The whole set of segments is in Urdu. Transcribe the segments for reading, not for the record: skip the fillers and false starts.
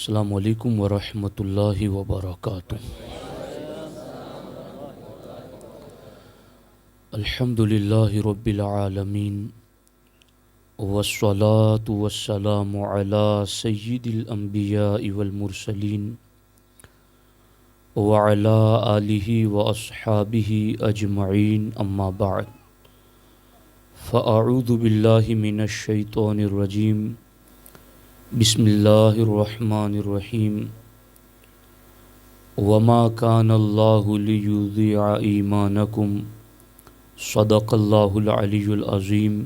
السلام علیکم ورحمۃ اللہ وبرکاتہ۔ الحمد للہ رب العالمین والصلاة والسلام علی سید الانبیاء والمرسلین وعلی آلہ واصحابہ اجمعین، اما بعد فاعوذ باللہ من الشیطان الرجیم، بسم اللہ الرحمن الرحیم۔ وما کان اللہ لیضیع ایمانکم صدق اللہ العلی العظیم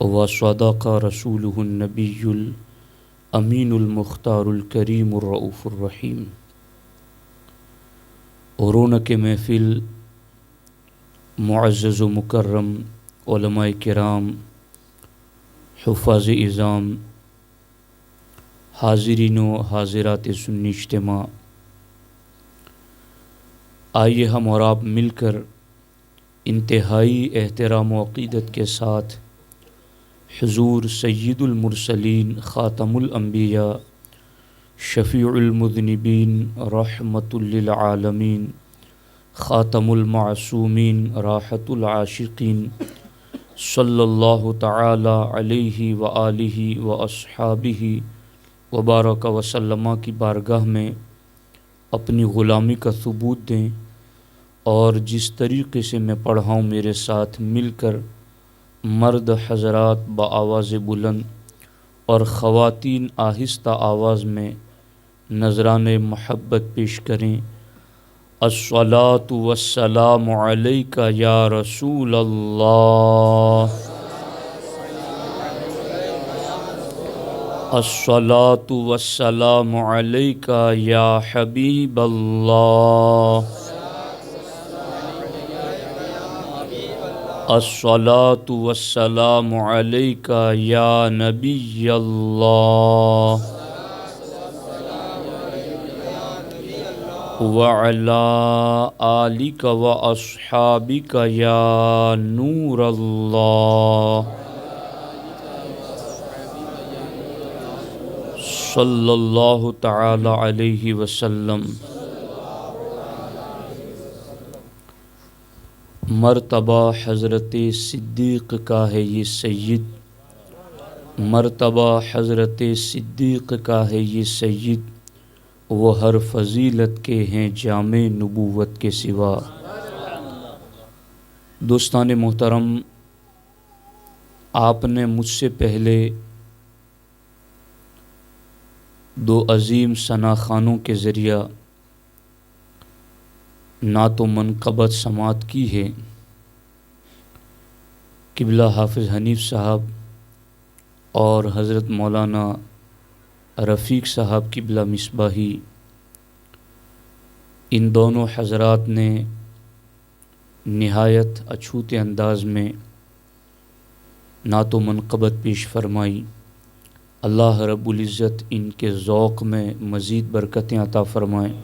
وصدق رسولہ النبی الامین المختار الکریم الرؤوف الرحیم۔ رونق محفل، معزز و مکرم علماء کرام، حفاظ اعظام، حاضرین و حاضرات سنی اجتماع، آئیے ہم اور آپ مل کر انتہائی احترام و عقیدت کے ساتھ حضور سید المرسلین، خاتم الانبیاء، شفیع المذنبین، رحمت للعالمین، خاتم المعصومین، راحت العاشقین، صلی اللہ تعالی علیہ وآلہ واصحابہ وبارک وسلم کی بارگاہ میں اپنی غلامی کا ثبوت دیں، اور جس طریقے سے میں پڑھا ہوں میرے ساتھ مل کر مرد حضرات بآواز بلند اور خواتین آہستہ آواز میں نذران محبت پیش کریں۔ الصلاۃ والسلام علیک یا رسول اللہ، الصلاۃ والسلام علیک یا حبیب اللہ، الصلاۃ والسلام علیک یا نبی اللہ، وعلی آلک واصحابک یا نور اللہ، صلی اللہ تعالی علیہ وسلم۔ مرتبہ حضرت صدیق کا ہے یہ سید، مرتبہ حضرت صدیق کا ہے یہ سید، وہ ہر فضیلت کے ہیں جامع نبوت کے سوا۔ دوستان محترم، آپ نے مجھ سے پہلے دو عظیم ثناخوانوں کے ذریعہ نعت و منقبت سماعت کی ہے۔ قبلہ حافظ حنیف صاحب اور حضرت مولانا رفیق صاحب قبلہ مصباحی، ان دونوں حضرات نے نہایت اچھوتے انداز میں نعت و منقبت پیش فرمائی۔ اللہ رب العزت ان کے ذوق میں مزید برکتیں عطا فرمائیں۔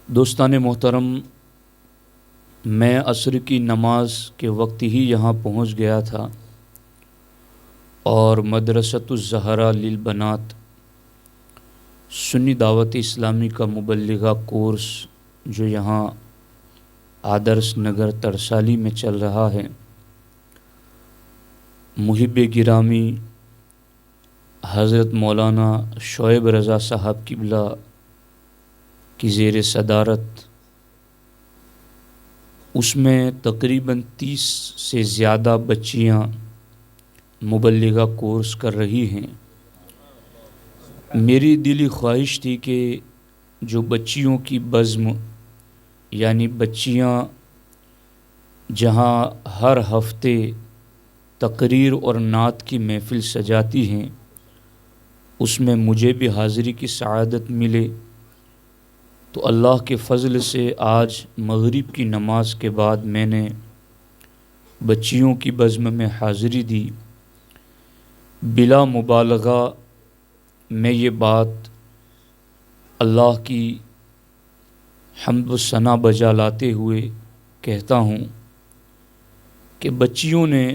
دوستان محترم، میں عصر کی نماز کے وقت ہی یہاں پہنچ گیا تھا، اور مدرسۃ الزہرا للبنات سنی دعوت اسلامی کا مبلغہ کورس جو یہاں آدرش نگر ترسالی میں چل رہا ہے، محب گرامی حضرت مولانا شعیب رضا صاحب قبلہ کی زیر صدارت، اس میں تقریباً 30 سے زیادہ بچیاں مبلغہ کورس کر رہی ہیں۔ میری دلی خواہش تھی کہ جو بچیوں کی بزم، یعنی بچیاں جہاں ہر ہفتے تقریر اور نعت کی محفل سجاتی ہیں، اس میں مجھے بھی حاضری کی سعادت ملے، تو اللہ کے فضل سے آج مغرب کی نماز کے بعد میں نے بچیوں کی بزم میں حاضری دی۔ بلا مبالغہ میں یہ بات اللہ کی حمد و ثنا بجا لاتے ہوئے کہتا ہوں کہ بچیوں نے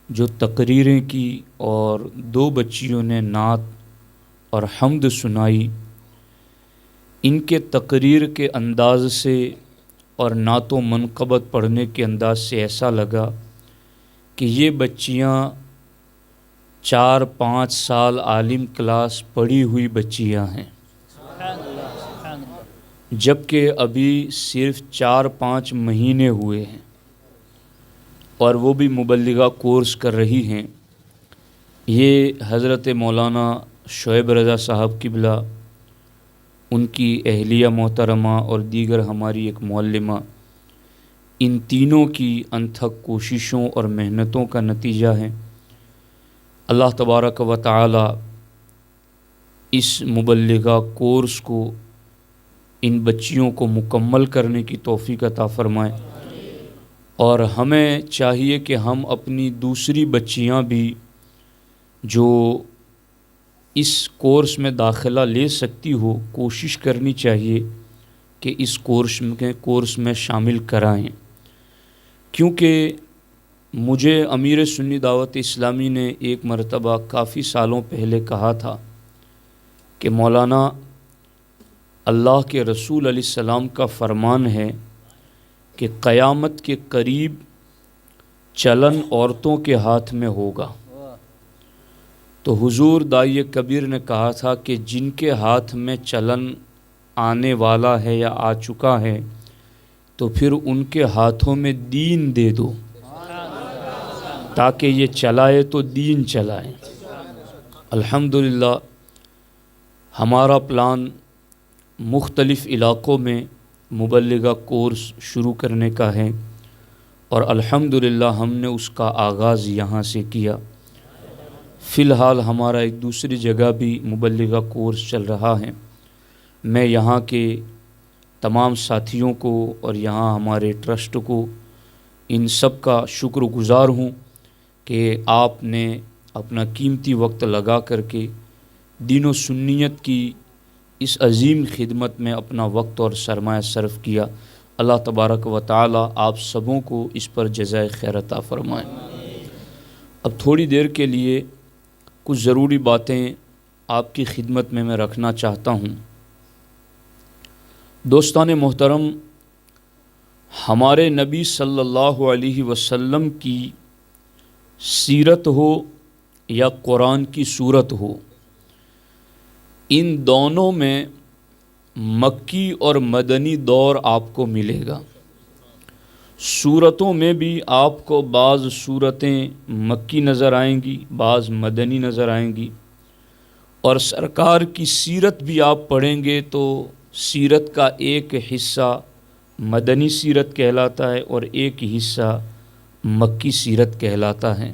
جو تقریریں کی اور 2 بچیوں نے نعت اور حمد سنائی، ان کے تقریر کے انداز سے اور نعت و منقبت پڑھنے کے انداز سے ایسا لگا کہ یہ بچیاں 4-5 سال عالم کلاس پڑھی ہوئی بچیاں ہیں، جبکہ ابھی صرف 4-5 مہینے ہوئے ہیں اور وہ بھی مبلغہ کورس کر رہی ہیں۔ یہ حضرت مولانا شعیب رضا صاحب قبلہ، ان کی اہلیہ محترمہ اور دیگر ہماری ایک معلمہ، ان تینوں کی انتھک کوششوں اور محنتوں کا نتیجہ ہے۔ اللہ تبارک و تعالی اس مبلغہ کورس کو، ان بچیوں کو مکمل کرنے کی توفیق عطا فرمائے، اور ہمیں چاہیے کہ ہم اپنی دوسری بچیاں بھی جو اس کورس میں داخلہ لے سکتی ہو، کوشش کرنی چاہیے کہ اس کورس میں شامل کرائیں، کیونکہ مجھے امیر سنی دعوت اسلامی نے ایک مرتبہ کافی سالوں پہلے کہا تھا کہ مولانا، اللہ کے رسول علیہ السلام کا فرمان ہے کہ قیامت کے قریب چلن عورتوں کے ہاتھ میں ہوگا۔ تو حضور داعی کبیر نے کہا تھا کہ جن کے ہاتھ میں چلن آنے والا ہے یا آ چکا ہے تو پھر ان کے ہاتھوں میں دین دے دو، تاکہ یہ چلائے تو دین چلائے۔ الحمدللہ ہمارا پلان مختلف علاقوں میں مبلغہ کورس شروع کرنے کا ہے، اور الحمدللہ ہم نے اس کا آغاز یہاں سے کیا۔ فی الحال ہمارا ایک دوسری جگہ بھی مبلغہ کورس چل رہا ہے۔ میں یہاں کے تمام ساتھیوں کو اور یہاں ہمارے ٹرسٹ کو، ان سب کا شکر گزار ہوں کہ آپ نے اپنا قیمتی وقت لگا کر کے دین و سنیت کی اس عظیم خدمت میں اپنا وقت اور سرمایہ صرف کیا۔ اللہ تبارک و تعالی آپ سبوں کو اس پر جزائے خیر عطا فرمائے۔ اب تھوڑی دیر کے لیے کچھ ضروری باتیں آپ کی خدمت میں رکھنا چاہتا ہوں۔ دوستان محترم، ہمارے نبی صلی اللہ علیہ وسلم کی سیرت ہو یا قرآن کی صورت ہو، ان دونوں میں مکی اور مدنی دور آپ کو ملے گا۔ صورتوں میں بھی آپ کو بعض صورتیں مکی نظر آئیں گی، بعض مدنی نظر آئیں گی، اور سرکار کی سیرت بھی آپ پڑھیں گے تو سیرت کا ایک حصہ مدنی سیرت کہلاتا ہے اور ایک حصہ مکی سیرت کہلاتا ہے۔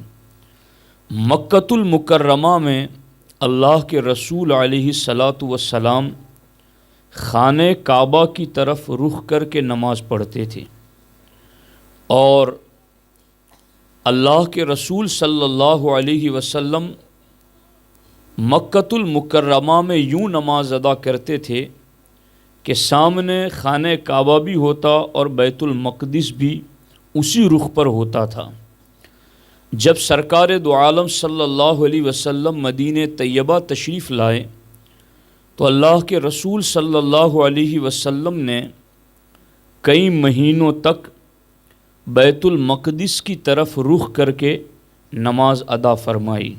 مکۃ المکرمہ میں اللہ کے رسول علیہ الصلاۃ والسلام خانہ کعبہ کی طرف رخ کر کے نماز پڑھتے تھے، اور اللہ کے رسول صلی اللہ علیہ وسلم مکۃ المکرمہ میں یوں نماز ادا کرتے تھے کہ سامنے خانہ کعبہ بھی ہوتا اور بیت المقدس بھی اسی رخ پر ہوتا تھا۔ جب سرکار دو عالم صلی اللہ علیہ وسلم مدینہ طیبہ تشریف لائے تو اللہ کے رسول صلی اللہ علیہ وسلم نے کئی مہینوں تک بیت المقدس کی طرف رخ کر کے نماز ادا فرمائی،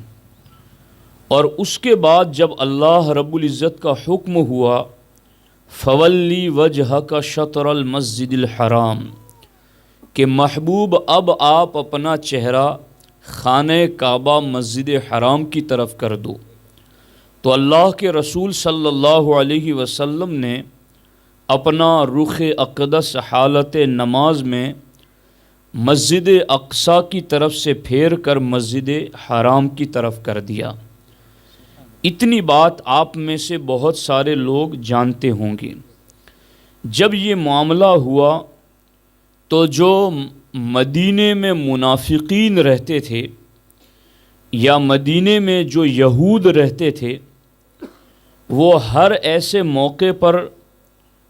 اور اس کے بعد جب اللہ رب العزت کا حکم ہوا فولی وجہک شطر المسجد الحرام، کہ محبوب اب آپ اپنا چہرہ خانہ کعبہ مسجد حرام کی طرف کر دو، تو اللہ کے رسول صلی اللہ علیہ وسلم نے اپنا رخ اقدس حالت نماز میں مسجد اقصی کی طرف سے پھیر کر مسجد حرام کی طرف کر دیا۔ اتنی بات آپ میں سے بہت سارے لوگ جانتے ہوں گے۔ جب یہ معاملہ ہوا تو جو مدینے میں منافقین رہتے تھے یا مدینے میں جو یہود رہتے تھے، وہ ہر ایسے موقع پر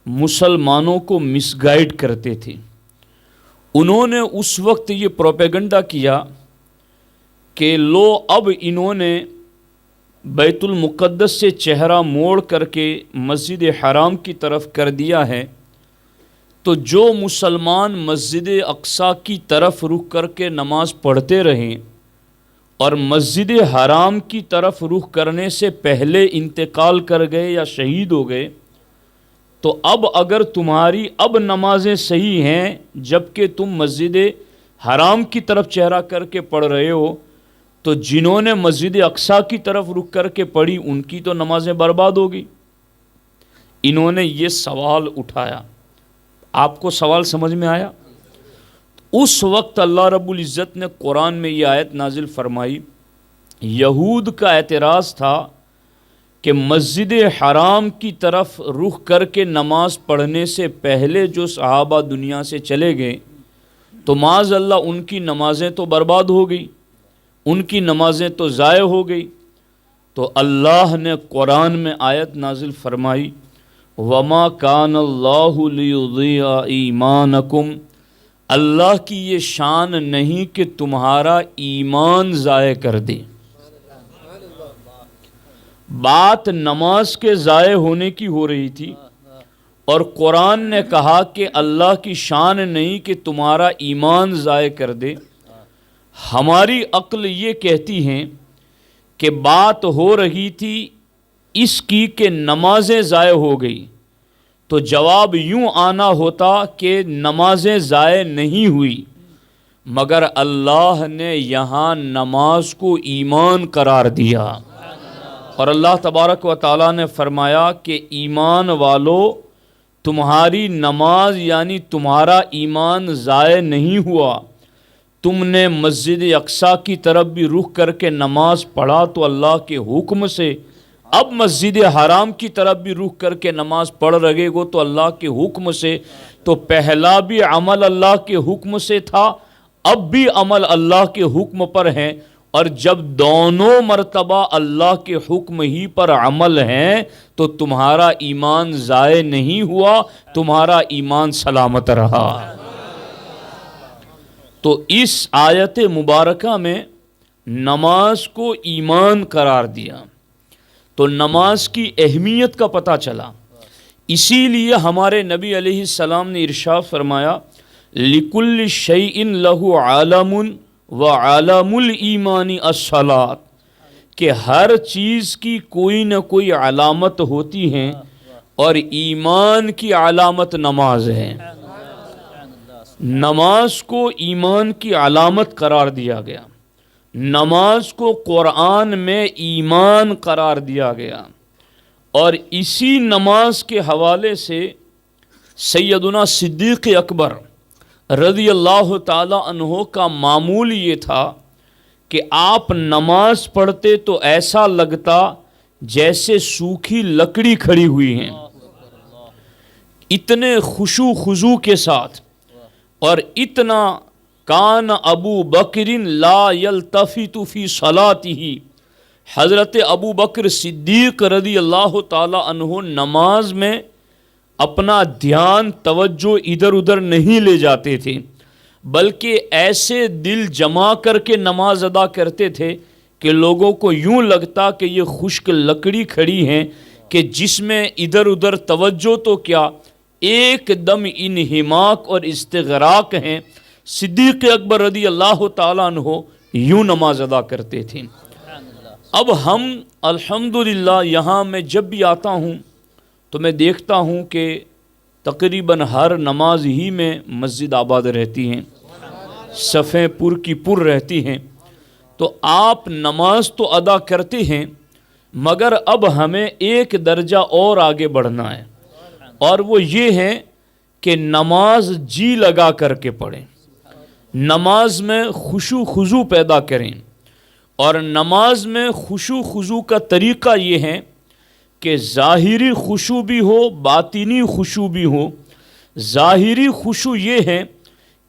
مسلمانوں کو مس گائیڈ کرتے تھے۔ انہوں نے اس وقت یہ پروپیگنڈا کیا کہ لو اب انہوں نے بیت المقدس سے چہرہ موڑ کر کے مسجد حرام کی طرف کر دیا ہے، تو جو مسلمان مسجد اقصی کی طرف رخ کر کے نماز پڑھتے رہیں اور مسجد حرام کی طرف رخ کرنے سے پہلے انتقال کر گئے یا شہید ہو گئے، تو اب اگر تمہاری اب نمازیں صحیح ہیں جبکہ تم مسجد حرام کی طرف چہرہ کر کے پڑھ رہے ہو، تو جنہوں نے مسجد اقصی کی طرف رخ کر کے پڑھی ان کی تو نمازیں برباد ہوگی۔ انہوں نے یہ سوال اٹھایا۔ آپ کو سوال سمجھ میں آیا؟ اس وقت اللہ رب العزت نے قرآن میں یہ آیت نازل فرمائی۔ یہود کا اعتراض تھا کہ مسجد حرام کی طرف رخ کر کے نماز پڑھنے سے پہلے جو صحابہ دنیا سے چلے گئے تو معاذ اللہ ان کی نمازیں تو برباد ہو گئی، ان کی نمازیں تو ضائع ہو گئی۔ تو اللہ نے قرآن میں آیت نازل فرمائی، وَمَا كَانَ اللَّهُ لِيُضِيعَ إِيمَانَكُمْ، اللہ کی یہ شان نہیں کہ تمہارا ایمان ضائع کر دے۔ بات نماز کے ضائع ہونے کی ہو رہی تھی اور قرآن نے کہا کہ اللہ کی شان نہیں کہ تمہارا ایمان ضائع کر دے۔ ہماری عقل یہ کہتی ہیں کہ بات ہو رہی تھی اس کی کہ نمازیں ضائع ہو گئی، تو جواب یوں آنا ہوتا کہ نمازیں ضائع نہیں ہوئی، مگر اللہ نے یہاں نماز کو ایمان قرار دیا، اور اللہ تبارک و تعالیٰ نے فرمایا کہ ایمان والو تمہاری نماز یعنی تمہارا ایمان ضائع نہیں ہوا، تم نے مسجد اقصی کی طرف بھی رخ کر کے نماز پڑھا تو اللہ کے حکم سے، اب مسجد حرام کی طرف بھی رخ کر کے نماز پڑھ رہے گو تو اللہ کے حکم سے، تو پہلا بھی عمل اللہ کے حکم سے تھا، اب بھی عمل اللہ کے حکم پر ہے، اور جب دونوں مرتبہ اللہ کے حکم ہی پر عمل ہیں تو تمہارا ایمان ضائع نہیں ہوا، تمہارا ایمان سلامت رہا۔ تو اس آیت مبارکہ میں نماز کو ایمان قرار دیا، تو نماز کی اہمیت کا پتہ چلا۔ اسی لیے ہمارے نبی علیہ السلام نے ارشاد فرمایا، لِكُلِّ شَيْءٍ لَهُ عَالَمٌ وَعَالَمُ الْإِيمَانِ الصَّلَاةُ، کہ ہر چیز کی کوئی نہ کوئی علامت ہوتی ہیں اور ایمان کی علامت نماز ہے۔ نماز کو ایمان کی علامت قرار دیا گیا، نماز کو قرآن میں ایمان قرار دیا گیا، اور اسی نماز کے حوالے سے سیدنا صدیق اکبر رضی اللہ تعالی عنہ کا معمول یہ تھا کہ آپ نماز پڑھتے تو ایسا لگتا جیسے سوکھی لکڑی کھڑی ہوئی ہیں، اتنے خشوع خضوع کے ساتھ، اور اتنا کان ابو بکر لا یلتفت فی صلاتہ، حضرت ابو بکر صدیق رضی اللہ تعالی عنہ نماز میں اپنا دھیان توجہ ادھر ادھر نہیں لے جاتے تھے، بلکہ ایسے دل جما کر کے نماز ادا کرتے تھے کہ لوگوں کو یوں لگتا کہ یہ خشک لکڑی کھڑی ہیں کہ جس میں ادھر ادھر توجہ تو کیا، ایک دم انہماک اور استغراق ہیں۔ صدیق اکبر رضی اللہ تعالیٰ عنہ یوں نماز ادا کرتے تھے۔ اب ہم الحمدللہ یہاں میں جب بھی آتا ہوں تو میں دیکھتا ہوں کہ تقریباً ہر نماز ہی میں مسجد آباد رہتی ہیں، صفیں پر کی پر رہتی ہیں، تو آپ نماز تو ادا کرتے ہیں، مگر اب ہمیں ایک درجہ اور آگے بڑھنا ہے، اور وہ یہ ہے کہ نماز جی لگا کر کے پڑھیں، نماز میں خشوع خضوع پیدا کریں، اور نماز میں خشوع خضوع کا طریقہ یہ ہے کہ ظاہری خشوع بھی ہو باطنی خشوع بھی ہو۔ ظاہری خشوع یہ ہے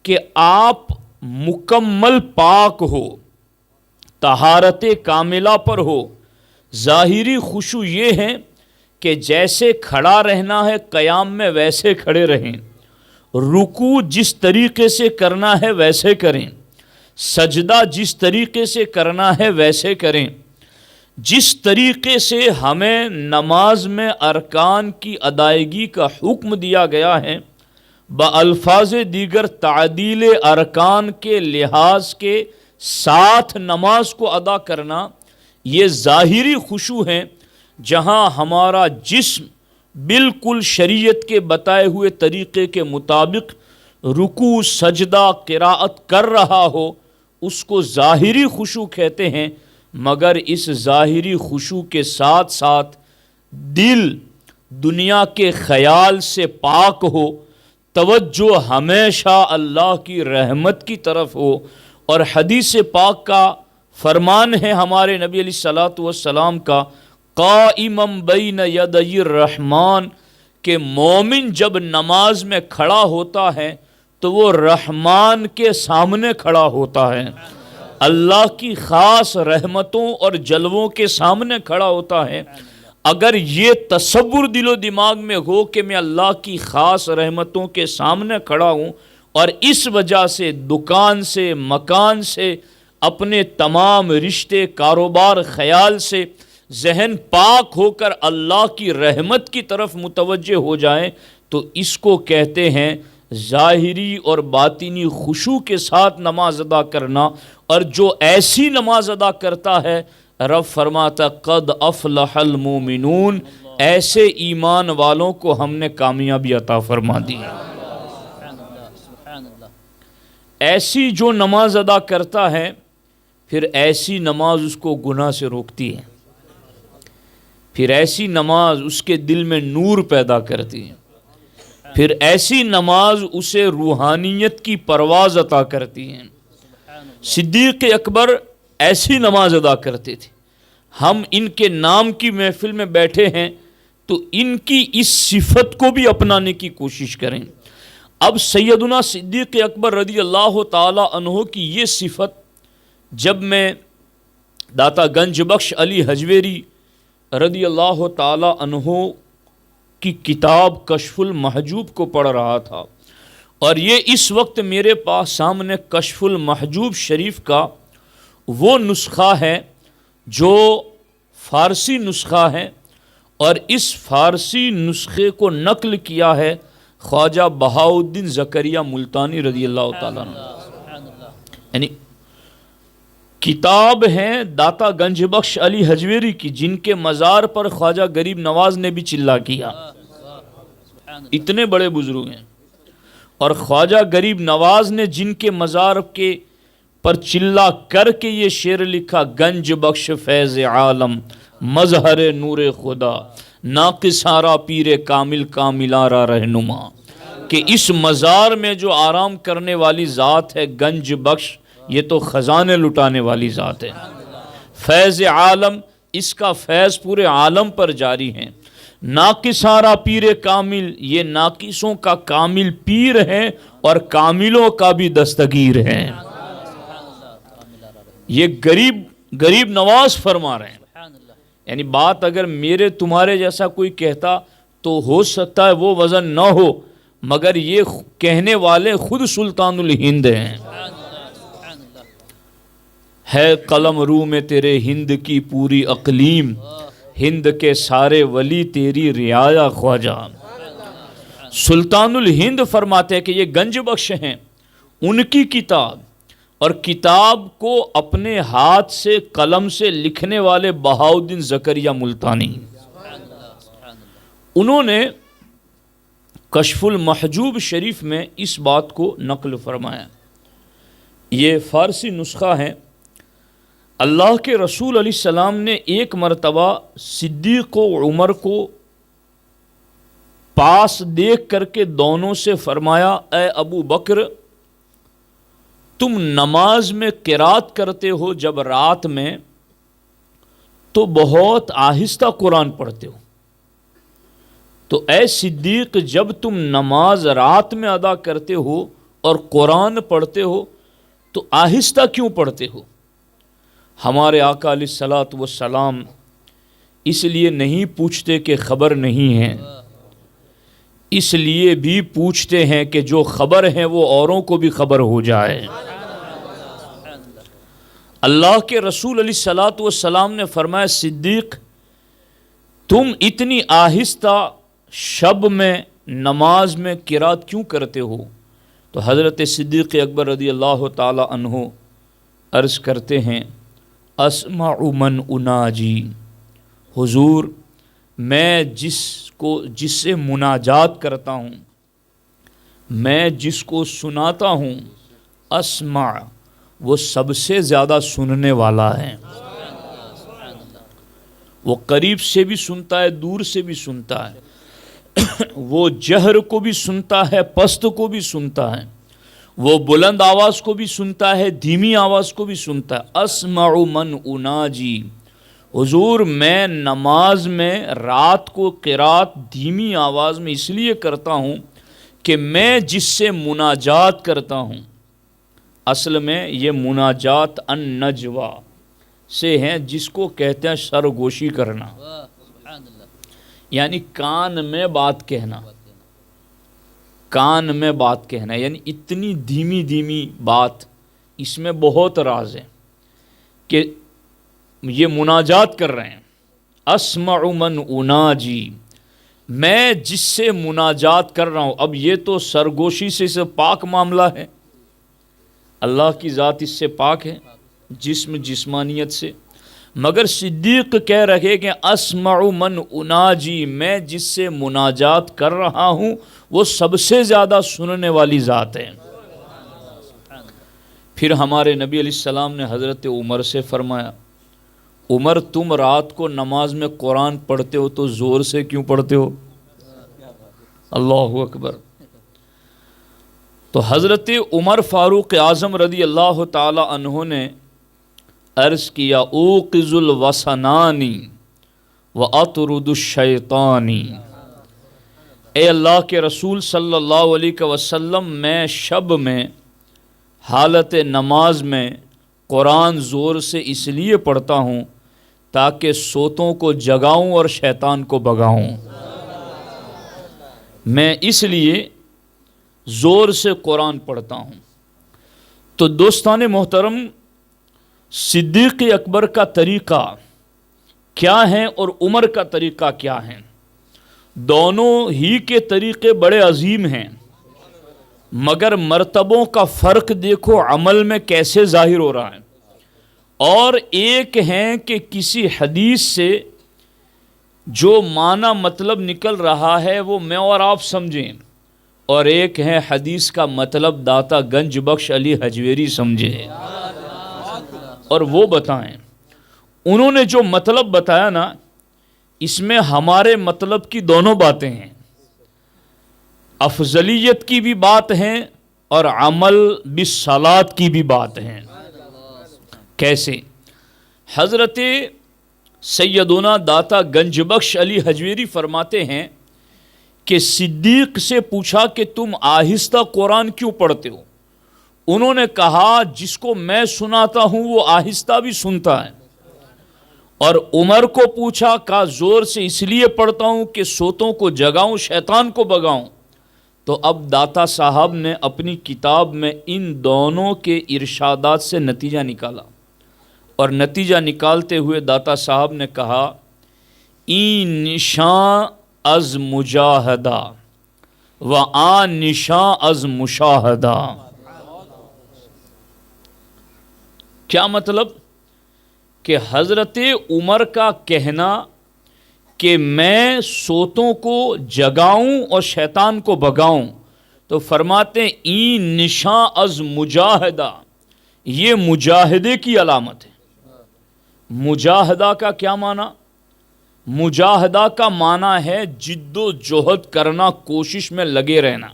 کہ آپ مکمل پاک ہو، طہارت کاملہ پر ہو۔ ظاہری خشوع یہ ہے کہ جیسے کھڑا رہنا ہے قیام میں ویسے کھڑے رہیں، رکوع جس طریقے سے کرنا ہے ویسے کریں، سجدہ جس طریقے سے کرنا ہے ویسے کریں، جس طریقے سے ہمیں نماز میں ارکان کی ادائیگی کا حکم دیا گیا ہے، بالفاظ دیگر تعدیل ارکان کے لحاظ کے ساتھ نماز کو ادا کرنا، یہ ظاہری خشوع ہے۔ جہاں ہمارا جسم بالکل شریعت کے بتائے ہوئے طریقے کے مطابق رکوع، سجدہ، قراءت کر رہا ہو، اس کو ظاہری خشوع کہتے ہیں، مگر اس ظاہری خشوع کے ساتھ ساتھ دل دنیا کے خیال سے پاک ہو، توجہ ہمیشہ اللہ کی رحمت کی طرف ہو۔ اور حدیث پاک کا فرمان ہے ہمارے نبی علیہ الصلوۃ والسلام کا، قائما بین یدی الرحمن، کہ مومن جب نماز میں کھڑا ہوتا ہے تو وہ رحمان کے سامنے کھڑا ہوتا ہے، اللہ کی خاص رحمتوں اور جلووں کے سامنے کھڑا ہوتا ہے۔ اگر یہ تصور دل و دماغ میں ہو کہ میں اللہ کی خاص رحمتوں کے سامنے کھڑا ہوں، اور اس وجہ سے دکان سے، مکان سے، اپنے تمام رشتے، کاروبار، خیال سے ذہن پاک ہو کر اللہ کی رحمت کی طرف متوجہ ہو جائیں، تو اس کو کہتے ہیں ظاہری اور باطنی خشوع کے ساتھ نماز ادا کرنا۔ اور جو ایسی نماز ادا کرتا ہے، رب فرماتا قد افلح المومنون، ایسے ایمان والوں کو ہم نے کامیابی عطا فرما دی۔ ایسی جو نماز ادا کرتا ہے، پھر ایسی نماز اس کو گناہ سے روکتی ہے، پھر ایسی نماز اس کے دل میں نور پیدا کرتی ہے، پھر ایسی نماز اسے روحانیت کی پرواز عطا کرتی ہے۔ صدیق اکبر ایسی نماز ادا کرتے تھے۔ ہم ان کے نام کی محفل میں بیٹھے ہیں تو ان کی اس صفت کو بھی اپنانے کی کوشش کریں۔ اب سیدنا صدیق اکبر رضی اللہ تعالی عنہ کی یہ صفت جب میں داتا گنج بخش علی حجویری رضی اللہ تعالی عنہ کی کتاب کشف المحجوب کو پڑھ رہا تھا، اور یہ اس وقت میرے پاس سامنے کشف المحجوب شریف کا وہ نسخہ ہے جو فارسی نسخہ ہے، اور اس فارسی نسخے کو نقل کیا ہے خواجہ بہاؤالدین زکریا ملتانی رضی اللہ تعالیٰ عنہ۔ یعنی کتاب ہے داتا گنج بخش علی حجویری کی، جن کے مزار پر خواجہ غریب نواز نے بھی چلا کیا، اتنے بڑے بزرگ ہیں۔ اور خواجہ غریب نواز نے جن کے مزار کے پر چلا کر کے یہ شعر لکھا، گنج بخش فیض عالم مظہر نور خدا، ناقصارا پیر کامل کاملارا رہنما، کہ اس مزار میں جو آرام کرنے والی ذات ہے گنج بخش، یہ تو خزانے لٹانے والی ذات ہے۔ فیض عالم، اس کا فیض پورے عالم پر جاری ہے۔ ناقصارا پیر کامل، یہ ناقصوں کا کامل پیر ہے اور کاملوں کا بھی دستگیر ہے۔ یہ غریب نواز فرما رہے ہیں۔ یعنی بات اگر میرے تمہارے جیسا کوئی کہتا تو ہو سکتا ہے وہ وزن نہ ہو، مگر یہ کہنے والے خود سلطان الہند ہیں۔ ہے قلم رو میں تیرے ہند کی پوری اقلیم، ہند کے سارے ولی تیری رعایا خواجہ۔ سلطان الہند فرماتے ہیں کہ یہ گنج بخش ہیں، ان کی کتاب، اور کتاب کو اپنے ہاتھ سے قلم سے لکھنے والے بہاؤالدین زکریا ملتانی، انہوں نے کشف المحجوب شریف میں اس بات کو نقل فرمایا۔ یہ فارسی نسخہ ہے۔ اللہ کے رسول علیہ السلام نے ایک مرتبہ صدیق و عمر کو پاس دیکھ کر کے دونوں سے فرمایا، اے ابو بکر، تم نماز میں قرات کرتے ہو جب رات میں تو بہت آہستہ قرآن پڑھتے ہو، تو اے صدیق جب تم نماز رات میں ادا کرتے ہو اور قرآن پڑھتے ہو تو آہستہ کیوں پڑھتے ہو؟ ہمارے آقا علیہ الصلوۃ والسلام اس لیے نہیں پوچھتے کہ خبر نہیں ہے، اس لیے بھی پوچھتے ہیں کہ جو خبر ہے وہ اوروں کو بھی خبر ہو جائے۔ اللہ کے رسول علیہ الصلاۃ والسلام نے فرمایا صدیق تم اتنی آہستہ شب میں نماز میں قرات کیوں کرتے ہو؟ تو حضرت صدیق اکبر رضی اللہ تعالی عنہ عرض کرتے ہیں اسمع من اناجی، حضور میں جس سے مناجات کرتا ہوں، میں جس کو سناتا ہوں، اسمع وہ سب سے زیادہ سننے والا ہے، وہ قریب سے بھی سنتا ہے، دور سے بھی سنتا ہے، وہ جہر کو بھی سنتا ہے، پست کو بھی سنتا ہے، وہ بلند آواز کو بھی سنتا ہے، دھیمی آواز کو بھی سنتا ہے۔ اسمع من اناجی، حضور میں نماز میں رات کو قرات دھیمی آواز میں اس لیے کرتا ہوں کہ میں جس سے مناجات کرتا ہوں، اصل میں یہ مناجات النجوا سے ہیں، جس کو کہتے ہیں سرگوشی کرنا، یعنی کان میں بات کہنا، کان میں بات کہنا، یعنی اتنی دھیمی دھیمی بات، اس میں بہت راز ہے کہ یہ مناجات کر رہے ہیں۔ اسمع من اناجی، میں جس سے مناجات کر رہا ہوں۔ اب یہ تو سرگوشی سے پاک معاملہ ہے، اللہ کی ذات اس سے پاک ہے، جسمانیت سے، مگر صدیق کہہ رہے کہ اسمع من اناجی، میں جس سے مناجات کر رہا ہوں وہ سب سے زیادہ سننے والی ذات ہے۔ پھر ہمارے نبی علیہ السلام نے حضرت عمر سے فرمایا عمر تم رات کو نماز میں قرآن پڑھتے ہو تو زور سے کیوں پڑھتے ہو؟ اللہ اکبر۔ تو حضرت عمر فاروق اعظم رضی اللہ تعالی عنہ نے عرض کیا اوقظ الوسنانی واطرد الشیطانی، اے اللہ کے رسول صلی اللہ علیہ وسلم میں شب میں حالت نماز میں قرآن زور سے اس لیے پڑھتا ہوں تاکہ سوتوں کو جگاؤں اور شیطان کو بگاؤں، میں اس لیے زور سے قرآن پڑھتا ہوں۔ تو دوستان محترم، صدیق اکبر کا طریقہ کیا ہے اور عمر کا طریقہ کیا ہے؟ دونوں ہی کے طریقے بڑے عظیم ہیں، مگر مرتبوں کا فرق دیکھو عمل میں کیسے ظاہر ہو رہا ہے۔ اور ایک ہیں کہ کسی حدیث سے جو معنی مطلب نکل رہا ہے وہ میں اور آپ سمجھیں، اور ایک ہے حدیث کا مطلب داتا گنج بخش علی حجویری سمجھے اور وہ بتائیں۔ انہوں نے جو مطلب بتایا نا، اس میں ہمارے مطلب کی دونوں باتیں ہیں، افضلیت کی بھی بات ہیں اور عمل بالصلاۃ کی بھی بات ہیں۔ کیسے؟ حضرت سیدنا داتا گنج بخش علی حجویری فرماتے ہیں کہ صدیق سے پوچھا کہ تم آہستہ قرآن کیوں پڑھتے ہو؟ انہوں نے کہا جس کو میں سناتا ہوں وہ آہستہ بھی سنتا ہے۔ اور عمر کو پوچھا، کہا زور سے اس لیے پڑھتا ہوں کہ سوتوں کو جگاؤں شیطان کو بگاؤں۔ تو اب داتا صاحب نے اپنی کتاب میں ان دونوں کے ارشادات سے نتیجہ نکالا، اور نتیجہ نکالتے ہوئے داتا صاحب نے کہا این نشاں از مجاہدہ و آن نشاں از مشاہدہ۔ کیا مطلب؟ کہ حضرت عمر کا کہنا کہ میں سوتوں کو جگاؤں اور شیطان کو بگاؤں، تو فرماتے ہیں این نشاں از مجاہدہ، یہ مجاہدے کی علامت ہے۔ مجاہدہ کا کیا معنی؟ مجاہدہ کا معنی ہے جد و جہد کرنا، کوشش میں لگے رہنا۔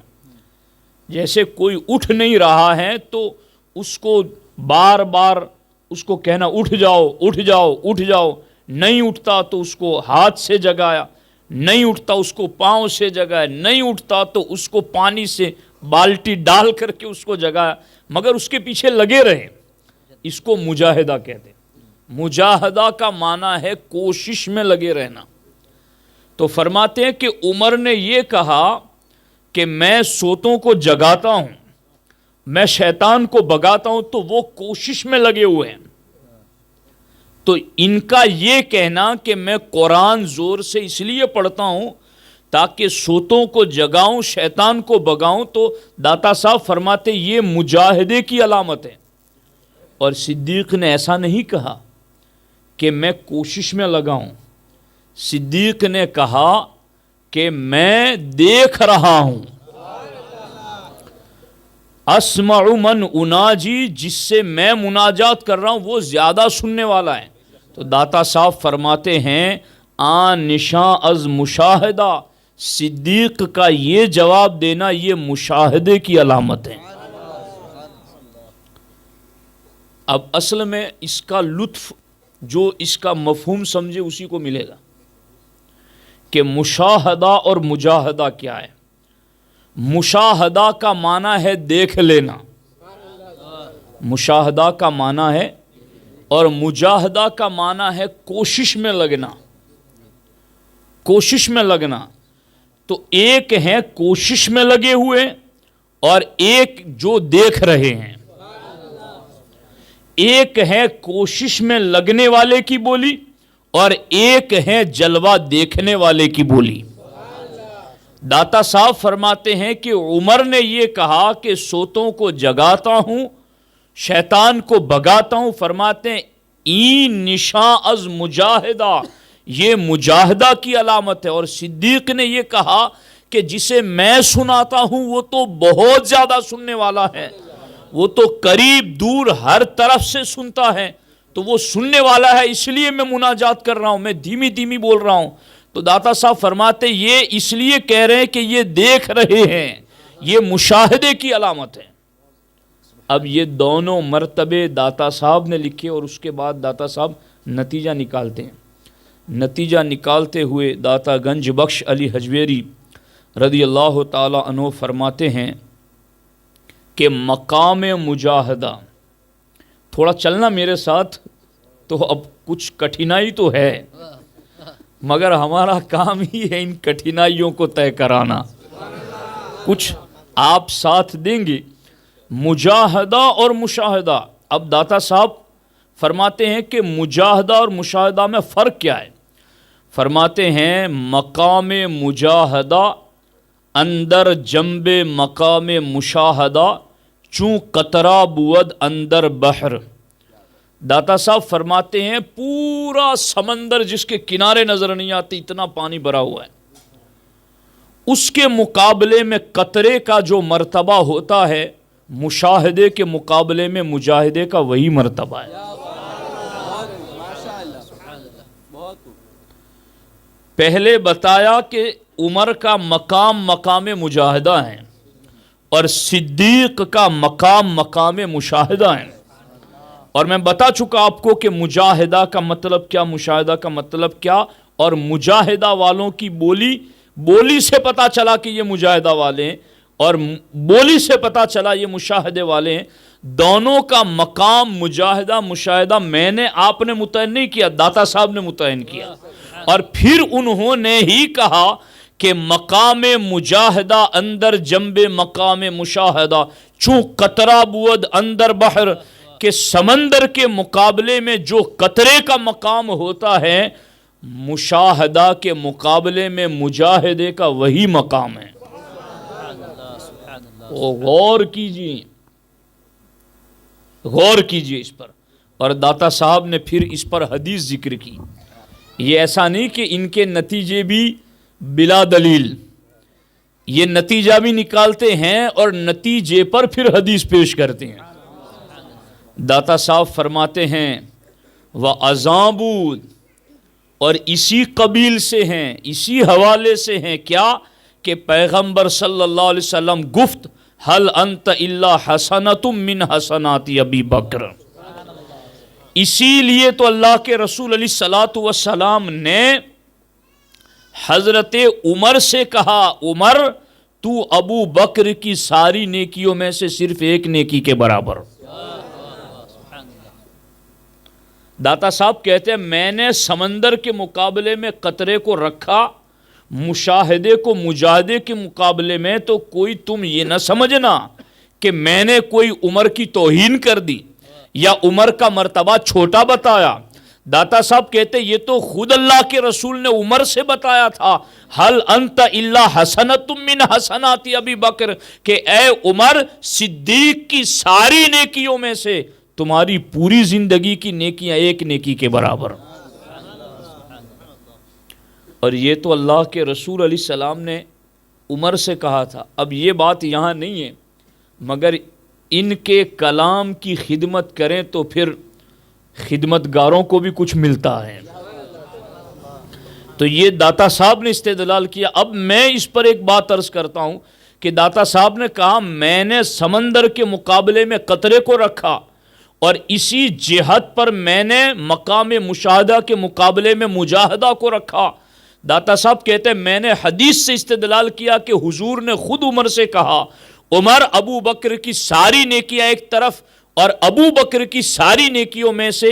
جیسے کوئی اٹھ نہیں رہا ہے تو اس کو بار بار اس کو کہنا اٹھ جاؤ اٹھ جاؤ اٹھ جاؤ، نہیں اٹھتا تو اس کو ہاتھ سے جگایا، نہیں اٹھتا اس کو پاؤں سے جگایا، نہیں اٹھتا تو اس کو پانی سے بالٹی ڈال کر کے اس کو جگایا، مگر اس کے پیچھے لگے رہے، اس کو مجاہدہ کہتے ہیں۔ مجاہدہ کا معنی ہے کوشش میں لگے رہنا۔ تو فرماتے ہیں کہ عمر نے یہ کہا کہ میں سوتوں کو جگاتا ہوں، میں شیطان کو بگاتا ہوں، تو وہ کوشش میں لگے ہوئے ہیں۔ تو ان کا یہ کہنا کہ میں قرآن زور سے اس لیے پڑھتا ہوں تاکہ سوتوں کو جگاؤں، شیطان کو بگاؤں، تو داتا صاحب فرماتے یہ مجاہدے کی علامت ہے۔ اور صدیق نے ایسا نہیں کہا کہ میں کوشش میں لگاؤں، صدیق نے کہا کہ میں دیکھ رہا ہوں۔ اسمع من اناجی، جس سے میں مناجات کر رہا ہوں وہ زیادہ سننے والا ہے۔ تو داتا صاحب فرماتے ہیں آن نشاں از مشاہدہ، صدیق کا یہ جواب دینا یہ مشاہدے کی علامت ہے۔ اب اصل میں اس کا لطف جو اس کا مفہوم سمجھے اسی کو ملے گا کہ مشاہدہ اور مجاہدہ کیا ہے۔ مشاہدہ کا معنی ہے دیکھ لینا، مشاہدہ کا معنی ہے، اور مجاہدہ کا معنی ہے کوشش میں لگنا، کوشش میں لگنا۔ تو ایک ہے کوشش میں لگے ہوئے اور ایک جو دیکھ رہے ہیں۔ ایک ہے کوشش میں لگنے والے کی بولی اور ایک ہے جلوہ دیکھنے والے کی بولی۔ داتا صاحب فرماتے ہیں کہ عمر نے یہ کہا کہ سوتوں کو جگاتا ہوں، شیطان کو بگاتا ہوں، فرماتے ہیں این نشاں از مجاہدہ، یہ مجاہدہ کی علامت ہے۔ اور صدیق نے یہ کہا کہ جسے میں سناتا ہوں وہ تو بہت زیادہ سننے والا ہے، وہ تو قریب دور ہر طرف سے سنتا ہے، تو وہ سننے والا ہے، اس لیے میں مناجات کر رہا ہوں، میں دھیمی دھیمی بول رہا ہوں۔ تو داتا صاحب فرماتے یہ اس لیے کہہ رہے ہیں کہ یہ دیکھ رہے ہیں، یہ مشاہدے کی علامت ہے۔ اب یہ دونوں مرتبے داتا صاحب نے لکھے اور اس کے بعد داتا صاحب نتیجہ نکالتے ہیں۔ نتیجہ نکالتے ہوئے داتا گنج بخش علی حجویری رضی اللہ تعالی عنہ فرماتے ہیں کہ مقام مجاہدہ، تھوڑا چلنا میرے ساتھ، تو اب کچھ کٹھنائی تو ہے مگر ہمارا کام ہی ہے ان کٹھنائیوں کو طے کرانا، کچھ آپ ساتھ دیں گے۔ مجاہدہ اور مشاہدہ، اب داتا صاحب فرماتے ہیں کہ مجاہدہ اور مشاہدہ میں فرق کیا ہے۔ فرماتے ہیں مقام مجاہدہ اندر جنب مقام مشاہدہ چوں قطرہ بود اندر بحر۔ داتا صاحب فرماتے ہیں پورا سمندر جس کے کنارے نظر نہیں آتے اتنا پانی بھرا ہوا ہے، اس کے مقابلے میں قطرے کا جو مرتبہ ہوتا ہے مشاہدے کے مقابلے میں مجاہدے کا وہی مرتبہ ہے۔ پہلے بتایا کہ عمر کا مقام مقام مجاہدہ ہے اور صدیق کا مقام مقام مشاہدہ ہے۔ اور میں بتا چکا آپ کو کہ مجاہدہ کا مطلب کیا، مشاہدہ کا مطلب کیا، اور مجاہدہ والوں کی بولی سے پتا چلا کہ یہ مجاہدہ والے ہیں اور بولی سے پتا چلا یہ مشاہدے والے ہیں۔ دونوں کا مقام مجاہدہ مشاہدہ میں نے آپ نے متعین نہیں کیا، داتا صاحب نے متعین کیا، اور پھر انہوں نے ہی کہا کہ مقام مجاہدہ اندر جنب مقام مشاہدہ چوں قطرہ بود اندر بحر، کہ سمندر کے مقابلے میں جو قطرے کا مقام ہوتا ہے مشاہدہ کے مقابلے میں مجاہدے کا وہی مقام ہے۔ غور کیجیے، غور کیجیے اس پر۔ اور داتا صاحب نے پھر اس پر حدیث ذکر کی۔ یہ ایسا نہیں کہ ان کے نتیجے بھی بلا دلیل، یہ نتیجہ بھی نکالتے ہیں اور نتیجے پر پھر حدیث پیش کرتے ہیں۔ داتا صاحب فرماتے ہیں وَأَذَابُ، اور اسی قبیل سے ہیں، اسی حوالے سے ہیں کیا کہ پیغمبر صلی اللہ علیہ وسلم گفت حل انت الا حسنۃ من حسنات ابی بکر۔ اسی لیے تو اللہ کے رسول علیہ الصلوۃ والسلام نے حضرت عمر سے کہا عمر تو ابو بکر کی ساری نیکیوں میں سے صرف ایک نیکی کے برابر۔ داتا صاحب کہتے ہیں میں نے سمندر کے مقابلے میں قطرے کو رکھا، مشاہدے کو مجاہدے کے مقابلے میں، تو کوئی تم یہ نہ سمجھنا کہ میں نے کوئی عمر کی توہین کر دی یا عمر کا مرتبہ چھوٹا بتایا۔ داتا صاحب کہتے یہ تو خود اللہ کے رسول نے عمر سے بتایا تھا، حل انت الا حسنۃ من حسنات ابی بکر، کہ اے عمر صدیق کی ساری نیکیوں میں سے تمہاری پوری زندگی کی نیکیاں ایک نیکی کے برابر۔ اور یہ تو اللہ کے رسول علیہ السلام نے عمر سے کہا تھا۔ اب یہ بات یہاں نہیں ہے، مگر ان کے کلام کی خدمت کریں تو پھر خدمتگاروں کو بھی کچھ ملتا ہے۔ تو یہ داتا صاحب نے استدلال کیا۔ اب میں اس پر ایک بات عرض کرتا ہوں کہ داتا صاحب نے کہا میں نے سمندر کے مقابلے میں قطرے کو رکھا، اور اسی جہت پر میں نے مقام مشاہدہ کے مقابلے میں مجاہدہ کو رکھا۔ داتا صاحب کہتے ہیں میں نے حدیث سے استدلال کیا کہ حضور نے خود عمر سے کہا عمر ابو بکر کی ساری نیکیاں ایک طرف اور ابو بکر کی ساری نیکیوں میں سے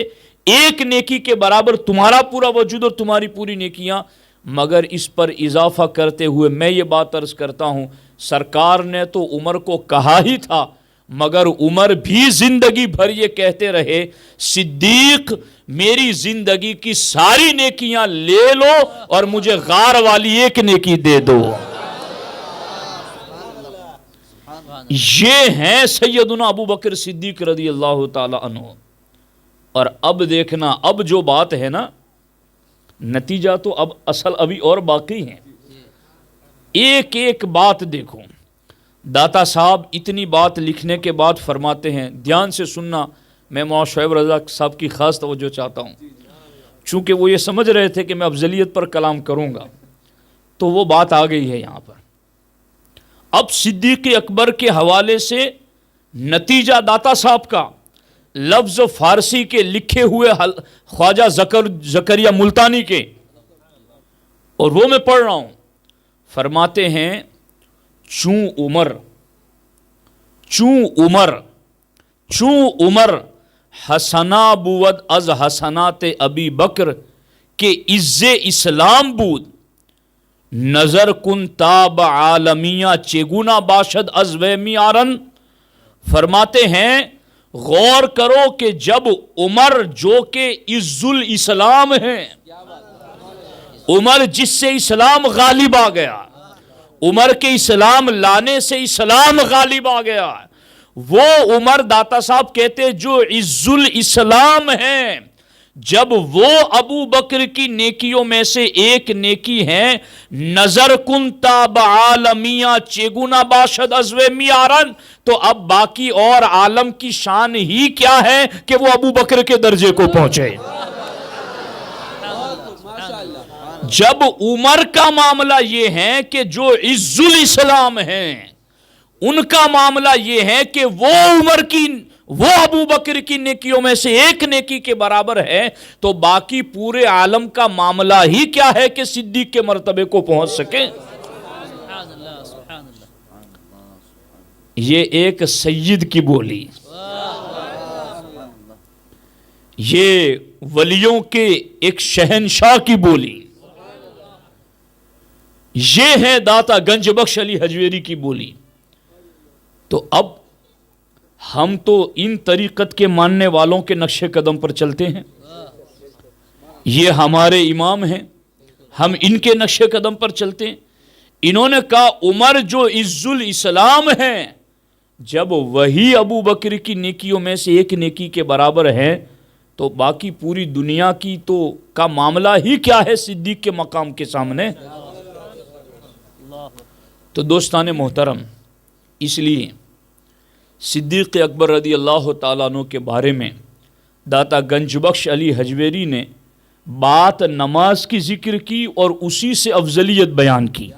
ایک نیکی کے برابر تمہارا پورا وجود اور تمہاری پوری نیکیاں۔ مگر اس پر اضافہ کرتے ہوئے میں یہ بات عرض کرتا ہوں سرکار نے تو عمر کو کہا ہی تھا، مگر عمر بھی زندگی بھر یہ کہتے رہے صدیق میری زندگی کی ساری نیکیاں لے لو اور مجھے غار والی ایک نیکی دے دو۔ یہ ہیں سیدنا ابو بکر صدیق رضی اللہ تعالی عنہ۔ اور اب دیکھنا، اب جو بات ہے نا، نتیجہ تو اب اصل ابھی اور باقی ہیں۔ ایک ایک بات دیکھو، داتا صاحب اتنی بات لکھنے کے بعد فرماتے ہیں، دھیان سے سننا، میں مولانا شعیب رضا صاحب کی خاص توجہ چاہتا ہوں، چونکہ وہ یہ سمجھ رہے تھے کہ میں افضلیت پر کلام کروں گا، تو وہ بات آ گئی ہے یہاں پر۔ اب صدیق اکبر کے حوالے سے نتیجہ داتا صاحب کا لفظ فارسی کے لکھے ہوئے خواجہ زکریا ملتانی کے، اور وہ میں پڑھ رہا ہوں، فرماتے ہیں چوں عمر حسنا بود از حسنات ابی بکر کے عز اسلام بود، نظر کن تاب عالمیہ چگونا باشد از و میارن۔ فرماتے ہیں غور کرو کہ جب عمر جو کہ عز الاسلام ہیں، عمر جس سے اسلام غالب آ گیا، عمر کے اسلام لانے سے اسلام غالب آ گیا، وہ عمر داتا صاحب کہتے جو عز الاسلام ہیں، جب وہ ابو بکر کی نیکیوں میں سے ایک نیکی ہے، نظر کن تاب عالمیہ چگونا باشد از و میارن، تو اب باقی اور عالم کی شان ہی کیا ہے کہ وہ ابو بکر کے درجے کو پہنچے۔ جب عمر کا معاملہ یہ ہے کہ جو عز الاسلام ہیں ان کا معاملہ یہ ہے کہ وہ ابو بکر کی نیکیوں میں سے ایک نیکی کے برابر ہے، تو باقی پورے عالم کا معاملہ ہی کیا ہے کہ صدیق کے مرتبے کو پہنچ سکے۔ یہ ایک سید کی بولی، یہ ولیوں کے ایک شہنشاہ کی بولی، یہ ہے داتا گنج بخش علی حجویری کی بولی۔ تو اب ہم تو ان طریقت کے ماننے والوں کے نقش قدم پر چلتے ہیں، یہ ہمارے امام ہیں، ہم ان کے نقش قدم پر چلتے ہیں۔ انہوں نے کہا عمر جو عز الاسلام ہیں، جب وہی ابو بکر کی نیکیوں میں سے ایک نیکی کے برابر ہے، تو باقی پوری دنیا کی تو کا معاملہ ہی کیا ہے صدیق کے مقام کے سامنے۔ تو دوستان محترم، اس لیے صدیق اکبر رضی اللہ تعالیٰ عنہ کے بارے میں داتا گنج بخش علی حجویری نے بات نماز کی ذکر کی اور اسی سے افضلیت بیان کی۔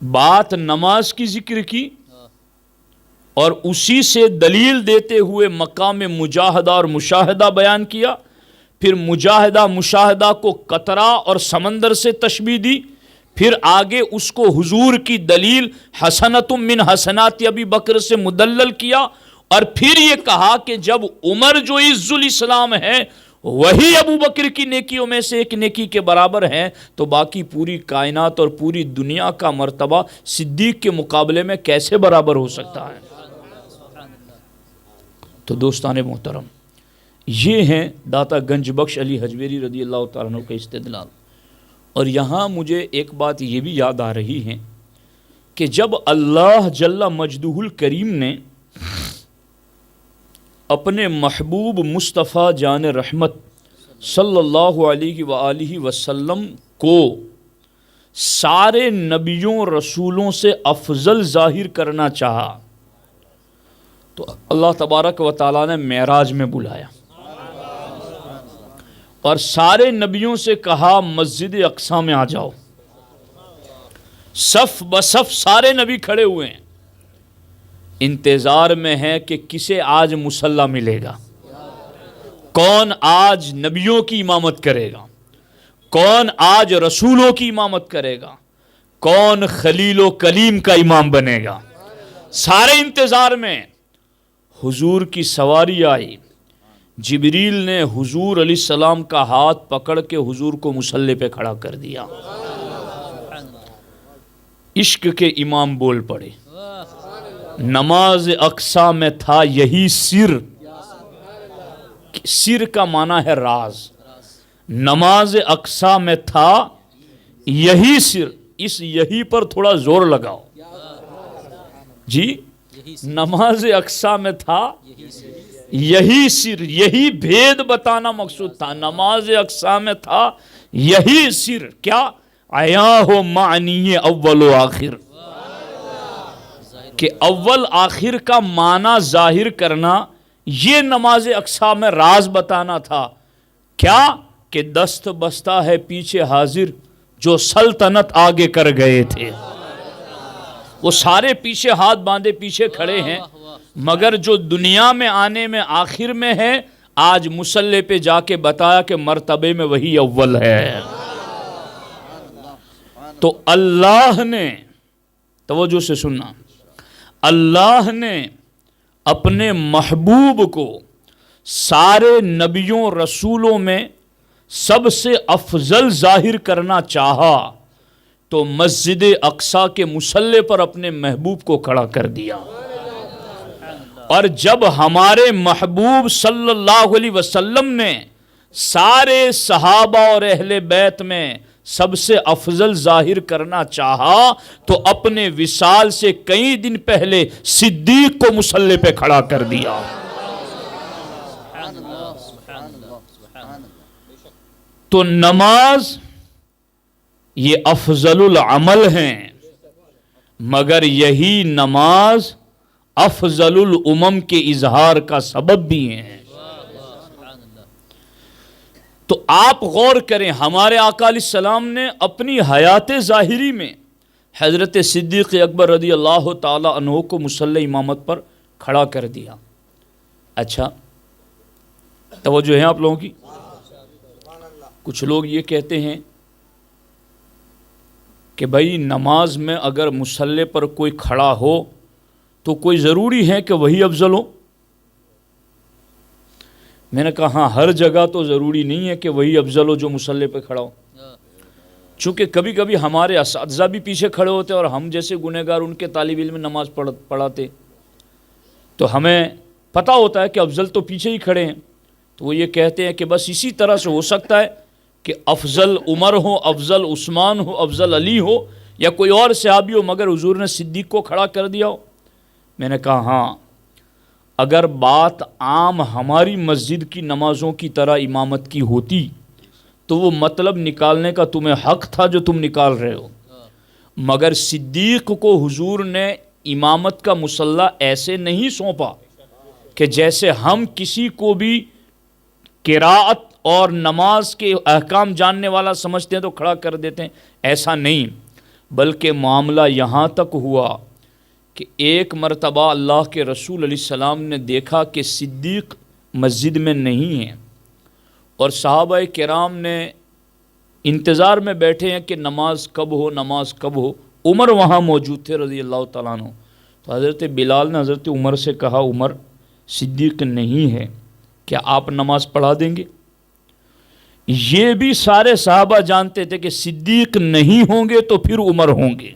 بات نماز کی ذکر کی اور اسی سے دلیل دیتے ہوئے مقام مجاہدہ اور مشاہدہ بیان کیا، پھر مجاہدہ مشاہدہ کو قطرہ اور سمندر سے تشبیہ دی، پھر آگے اس کو حضور کی دلیل حسنۃ من حسنات ابی بکر سے مدلل کیا، اور پھر یہ کہا کہ جب عمر جو عز الاسلام ہے وہی ابو بکر کی نیکیوں میں سے ایک نیکی کے برابر ہے، تو باقی پوری کائنات اور پوری دنیا کا مرتبہ صدیق کے مقابلے میں کیسے برابر ہو سکتا ہے۔ تو دوستان محترم، یہ ہیں داتا گنج بخش علی حجویری رضی اللہ تعالیٰ عنہ کے استدلال۔ اور یہاں مجھے ایک بات یہ بھی یاد آ رہی ہے کہ جب اللہ جل مجدہ الکریم نے اپنے محبوب مصطفیٰ جان رحمت صلی اللہ علیہ وآلہ وسلم کو سارے نبیوں رسولوں سے افضل ظاہر کرنا چاہا تو اللہ تبارک و تعالیٰ نے معراج میں بلایا اور سارے نبیوں سے کہا مسجد اقصی میں آ جاؤ۔ صف بصف سارے نبی کھڑے ہوئے ہیں، انتظار میں ہے کہ کسے آج مصلی ملے گا، کون آج نبیوں کی امامت کرے گا، کون آج رسولوں کی امامت کرے گا، کون خلیل و کلیم کا امام بنے گا۔ سارے انتظار میں حضور کی سواری آئی، جبریل نے حضور علیہ السلام کا ہاتھ پکڑ کے حضور کو مصلی پہ کھڑا کر دیا۔ عشق کے امام بول پڑے، نماز اقصی میں تھا یہی سر، سر کا معنی ہے راز، نماز اقصی میں تھا یہی سر، اس یہی پر تھوڑا زور لگاؤ جی، نماز اقصی میں تھا یہی سر، یہی بھید بتانا مقصود تھا، نماز اقصی میں تھا یہی سر، کیا آیا ہو معنی اول و آخر، کہ اول آخر کا معنی ظاہر کرنا، یہ نماز اقصی میں راز بتانا تھا، کیا کہ دست بستہ ہے پیچھے حاضر جو سلطنت آگے کر گئے تھے، وہ سارے پیچھے ہاتھ باندھے پیچھے کھڑے ہیں، مگر جو دنیا میں آنے میں آخر میں ہے، آج مصلی پہ جا کے بتایا کہ مرتبے میں وہی اول ہے۔ تو اللہ نے، توجہ سے سننا، اللہ نے اپنے محبوب کو سارے نبیوں رسولوں میں سب سے افضل ظاہر کرنا چاہا تو مسجد اقصی کے مصلی پر اپنے محبوب کو کھڑا کر دیا۔ اور جب ہمارے محبوب صلی اللہ علیہ وسلم نے سارے صحابہ اور اہل بیت میں سب سے افضل ظاہر کرنا چاہا تو اپنے وصال سے کئی دن پہلے صدیق کو مصلی پہ کھڑا کر دیا۔ تو نماز یہ افضل العمل ہیں، مگر یہی نماز افضل الامم کے اظہار کا سبب بھی ہیں۔ تو آپ غور کریں، ہمارے آقا علیہ السلام نے اپنی حیات ظاہری میں حضرت صدیق اکبر رضی اللہ تعالی عنہ کو مصلی امامت پر کھڑا کر دیا۔ اچھا توجہ ہے آپ لوگوں کی؟ کچھ لوگ یہ کہتے ہیں کہ بھائی نماز میں اگر مصلی پر کوئی کھڑا ہو تو کوئی ضروری ہے کہ وہی افضل ہو؟ میں نے کہا ہاں، ہر جگہ تو ضروری نہیں ہے کہ وہی افضل ہو جو مصلی پہ کھڑا ہو، چونکہ کبھی کبھی ہمارے اساتذہ بھی پیچھے کھڑے ہوتے اور ہم جیسے گنہگار ان کے طالب علم نماز پڑھاتے تو ہمیں پتہ ہوتا ہے کہ افضل تو پیچھے ہی کھڑے ہیں، تو وہ یہ کہتے ہیں کہ بس اسی طرح سے ہو سکتا ہے کہ افضل عمر ہو، افضل عثمان ہو، افضل علی ہو یا کوئی اور صحابی ہو، مگر حضور نے صدیق کو کھڑا کر دیا ہو۔ میں نے کہا ہاں، اگر بات عام ہماری مسجد کی نمازوں کی طرح امامت کی ہوتی تو وہ مطلب نکالنے کا تمہیں حق تھا جو تم نکال رہے ہو، مگر صدیق کو حضور نے امامت کا مصلی ایسے نہیں سونپا کہ جیسے ہم کسی کو بھی قراءت اور نماز کے احکام جاننے والا سمجھتے ہیں تو کھڑا کر دیتے ہیں، ایسا نہیں، بلکہ معاملہ یہاں تک ہوا کہ ایک مرتبہ اللہ کے رسول علیہ السلام نے دیکھا کہ صدیق مسجد میں نہیں ہیں اور صحابہ کرام نے انتظار میں بیٹھے ہیں کہ نماز کب ہو، نماز کب ہو۔ عمر وہاں موجود تھے رضی اللہ تعالیٰ عنہ، تو حضرت بلال نے حضرت عمر سے کہا عمر صدیق نہیں ہے، کیا آپ نماز پڑھا دیں گے؟ یہ بھی سارے صحابہ جانتے تھے کہ صدیق نہیں ہوں گے تو پھر عمر ہوں گے،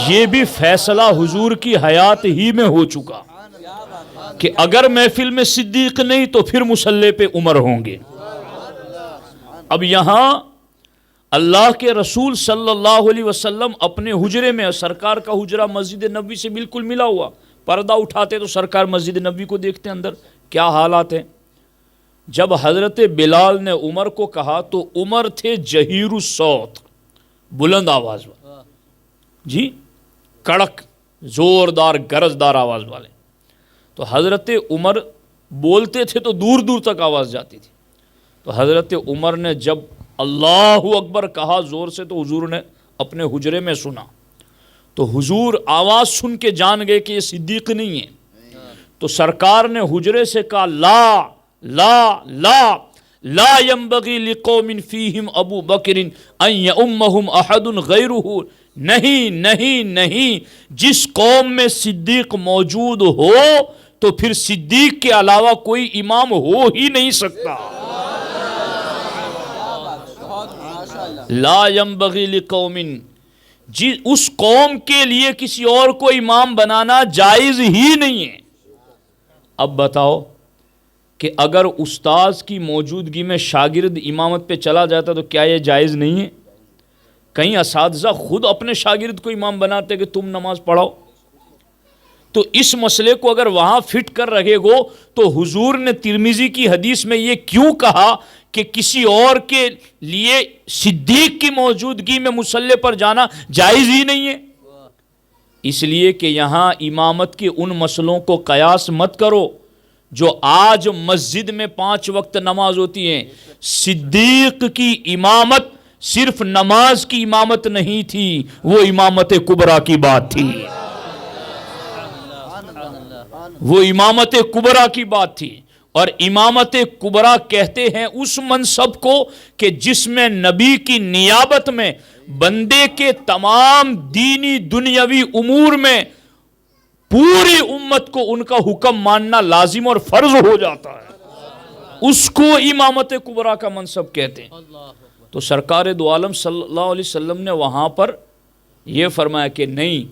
یہ بھی فیصلہ حضور کی حیات ہی میں ہو چکا، کہ اگر محفل میں صدیق نہیں تو پھر مصلی پہ عمر ہوں گے۔ اب یہاں اللہ کے رسول صلی اللہ علیہ وسلم اپنے حجرے میں، سرکار کا حجرہ مسجد نبوی سے بالکل ملا ہوا، پردہ اٹھاتے تو سرکار مسجد نبوی کو دیکھتے اندر کیا حالات ہیں۔ جب حضرت بلال نے عمر کو کہا تو عمر تھے جہیر الصوت، بلند آواز والے، جی کڑک زوردار گرجدار آواز والے۔ تو حضرت عمر بولتے تھے تو دور دور تک آواز جاتی تھی۔ تو حضرت عمر نے جب اللہ اکبر کہا زور سے تو حضور نے اپنے حجرے میں سنا، تو حضور آواز سن کے جان گئے کہ یہ صدیق نہیں ہے۔ تو سرکار نے حجرے سے کہا لا لا لا لا ينبغي لقوم فيهم ابو بکر ان يؤمهم احد غیرہ، نہیں نہیں نہیں، جس قوم میں صدیق موجود ہو تو پھر صدیق کے علاوہ کوئی امام ہو ہی نہیں سکتا۔ لا ينبغي لقوم، اس قوم کے لیے کسی اور کو امام بنانا جائز ہی نہیں ہے۔ اب بتاؤ کہ اگر استاذ کی موجودگی میں شاگرد امامت پہ چلا جاتا تو کیا یہ جائز نہیں ہے؟ کہیں اساتذہ خود اپنے شاگرد کو امام بناتے کہ تم نماز پڑھاؤ۔ تو اس مسئلے کو اگر وہاں فٹ کر رکھے گو تو حضور نے ترمذی کی حدیث میں یہ کیوں کہا کہ کسی اور کے لیے صدیق کی موجودگی میں مصلی پر جانا جائز ہی نہیں ہے؟ اس لیے کہ یہاں امامت کے ان مسئلوں کو قیاس مت کرو جو آج مسجد میں 5 وقت نماز ہوتی ہیں۔ صدیق کی امامت صرف نماز کی امامت نہیں تھی، وہ امامت کبریٰ کی بات تھی، وہ امامت کبریٰ کی بات تھی۔ اور امامت کبریٰ کہتے ہیں اس منصب کو کہ جس میں نبی کی نیابت میں بندے کے تمام دینی دنیاوی امور میں پوری امت کو ان کا حکم ماننا لازم اور فرض ہو جاتا ہے، اس کو امامت کبریٰ کا منصب کہتے ہیں۔ تو سرکار دو عالم صلی اللہ علیہ وسلم نے وہاں پر یہ فرمایا کہ نہیں،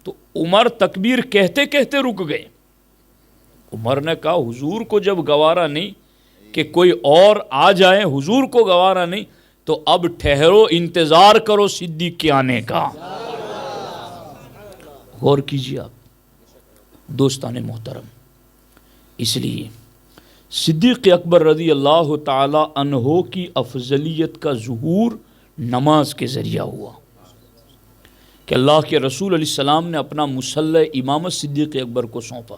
تو عمر تکبیر کہتے کہتے رک گئے۔ عمر نے کہا حضور کو جب گوارا نہیں کہ کوئی اور آ جائے، حضور کو گوارا نہیں، تو اب ٹھہرو، انتظار کرو صدیق کے آنے کا۔ غور کیجیے آپ دوستان محترم، اس لیے صدیق اکبر رضی اللہ تعالی عنہ کی افضلیت کا ظہور نماز کے ذریعہ ہوا کہ اللہ کے رسول علیہ السلام نے اپنا مصلی امامت صدیق اکبر کو سونپا،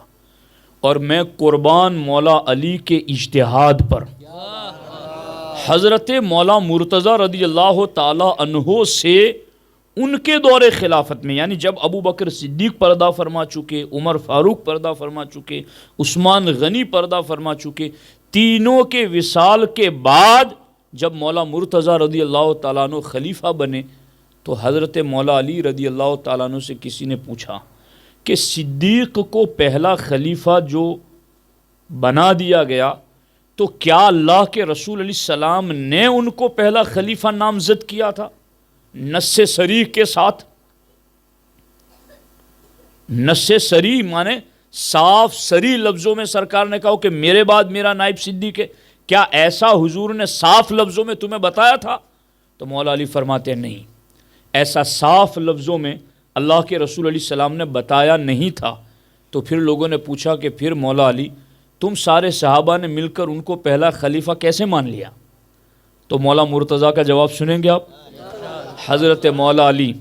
اور میں قربان مولا علی کے اجتہاد پر حضرت مولا مرتضی رضی اللہ تعالی عنہ سے ان کے دور خلافت میں، یعنی جب ابو بکر صدیق پردہ فرما چکے، عمر فاروق پردہ فرما چکے، عثمان غنی پردہ فرما چکے، تینوں کے وصال کے بعد جب مولا مرتضی رضی اللہ تعالیٰ عنہ خلیفہ بنے تو حضرت مولا علی رضی اللہ تعالیٰ عنہ سے کسی نے پوچھا کہ صدیق کو پہلا خلیفہ جو بنا دیا گیا تو کیا اللہ کے رسول علیہ السلام نے ان کو پہلا خلیفہ نامزد کیا تھا؟ نص صریح کے ساتھ، نص صریح مانے صاف صریح لفظوں میں سرکار نے کہا کہ میرے بعد میرا نائب صدیق ہے، کیا ایسا حضور نے صاف لفظوں میں تمہیں بتایا تھا؟ تو مولا علی فرماتے ہیں نہیں، ایسا صاف لفظوں میں اللہ کے رسول علیہ السلام نے بتایا نہیں تھا۔ تو پھر لوگوں نے پوچھا کہ پھر مولا علی تم سارے صحابہ نے مل کر ان کو پہلا خلیفہ کیسے مان لیا؟ تو مولا مرتضیٰ کا جواب سنیں گے آپ۔ حضرت مولا علی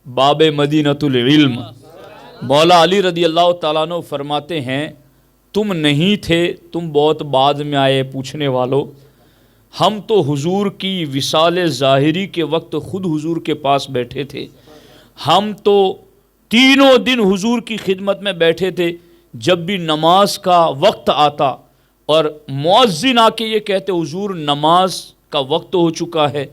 باب مدینۃ العلم، مولا علی رضی اللہ تعالیٰ عنہ فرماتے ہیں تم نہیں تھے، تم بہت بعد میں آئے پوچھنے والوں، ہم تو حضور کی وصال ظاہری کے وقت خود حضور کے پاس بیٹھے تھے، ہم تو تینوں دن حضور کی خدمت میں بیٹھے تھے، جب بھی نماز کا وقت آتا اور مؤذن آ کے یہ کہتے حضور نماز کا وقت ہو چکا ہے،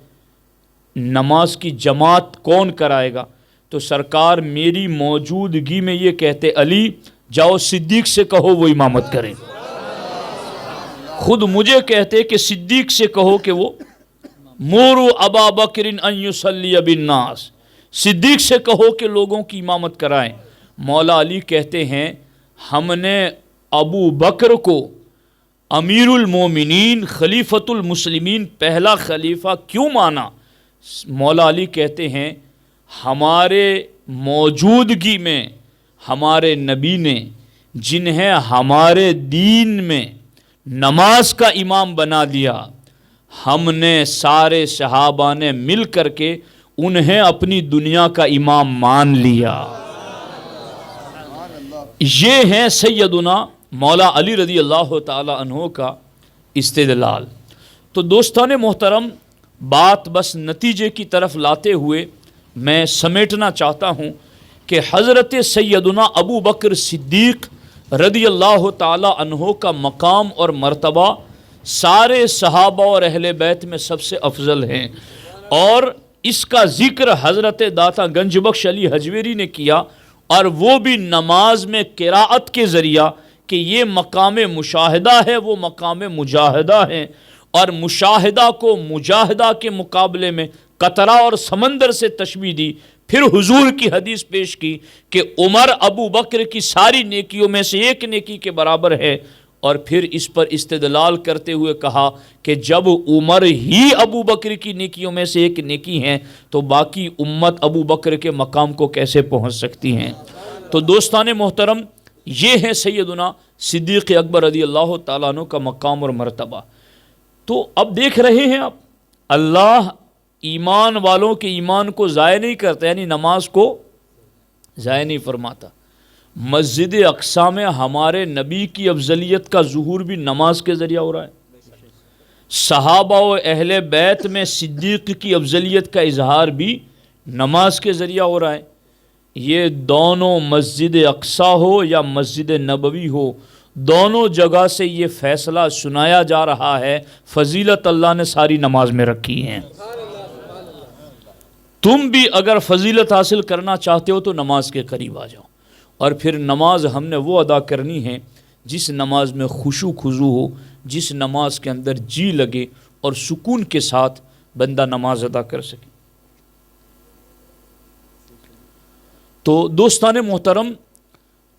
نماز کی جماعت کون کرائے گا؟ تو سرکار میری موجودگی میں یہ کہتے علی جاؤ صدیق سے کہو وہ امامت کریں، خود مجھے کہتے کہ صدیق سے کہو کہ وہ مورو ابا بکر ان یصلی بالناس، صدیق سے کہو کہ لوگوں کی امامت کرائیں۔ مولا علی کہتے ہیں ہم نے ابو بکر کو امیر المومنین خلیفۃ المسلمین پہلا خلیفہ کیوں مانا؟ مولا علی کہتے ہیں ہمارے موجودگی میں ہمارے نبی نے جنہیں ہمارے دین میں نماز کا امام بنا دیا، ہم نے سارے صحابہ نے مل کر کے انہیں اپنی دنیا کا امام مان لیا۔ یہ ہیں سیدنا مولا علی رضی اللہ تعالی عنہ کا استدلال۔ تو دوستان محترم، بات بس نتیجے کی طرف لاتے ہوئے میں سمیٹنا چاہتا ہوں کہ حضرت سیدنا ابو بکر صدیق رضی اللہ تعالی عنہ کا مقام اور مرتبہ سارے صحابہ اور اہل بیت میں سب سے افضل ہیں، اور اس کا ذکر حضرت داتا گنج بخش علی حجویری نے کیا، اور وہ بھی نماز میں قراءت کے ذریعہ کہ یہ مقام مشاہدہ ہے، وہ مقام مجاہدہ ہے، اور مشاہدہ کو مجاہدہ کے مقابلے میں قطرہ اور سمندر سے تشبیہ دی۔ پھر حضور کی حدیث پیش کی کہ عمر ابو بکر کی ساری نیکیوں میں سے ایک نیکی کے برابر ہے، اور پھر اس پر استدلال کرتے ہوئے کہا کہ جب عمر ہی ابو بکر کی نیکیوں میں سے ایک نیکی ہیں تو باقی امت ابو بکر کے مقام کو کیسے پہنچ سکتی ہیں؟ تو دوستان محترم، یہ ہے سیدنا صدیق اکبر رضی اللہ تعالیٰ عنہ کا مقام اور مرتبہ۔ تو اب دیکھ رہے ہیں آپ، اللہ ایمان والوں کے ایمان کو ضائع نہیں کرتا، یعنی نماز کو ضائع نہیں فرماتا۔ مسجد اقصی میں ہمارے نبی کی افضلیت کا ظہور بھی نماز کے ذریعہ ہو رہا ہے، صحابہ و اہل بیت میں صدیق کی افضلیت کا اظہار بھی نماز کے ذریعہ ہو رہا ہے۔ یہ دونوں مسجد اقصی ہو یا مسجد نبوی ہو، دونوں جگہ سے یہ فیصلہ سنایا جا رہا ہے، فضیلت اللہ نے ساری نماز میں رکھی ہیں۔ تم بھی اگر فضیلت حاصل کرنا چاہتے ہو تو نماز کے قریب آ جاؤ، اور پھر نماز ہم نے وہ ادا کرنی ہے جس نماز میں خشوع خضوع ہو، جس نماز کے اندر جی لگے اور سکون کے ساتھ بندہ نماز ادا کر سکے۔ تو دوستان محترم،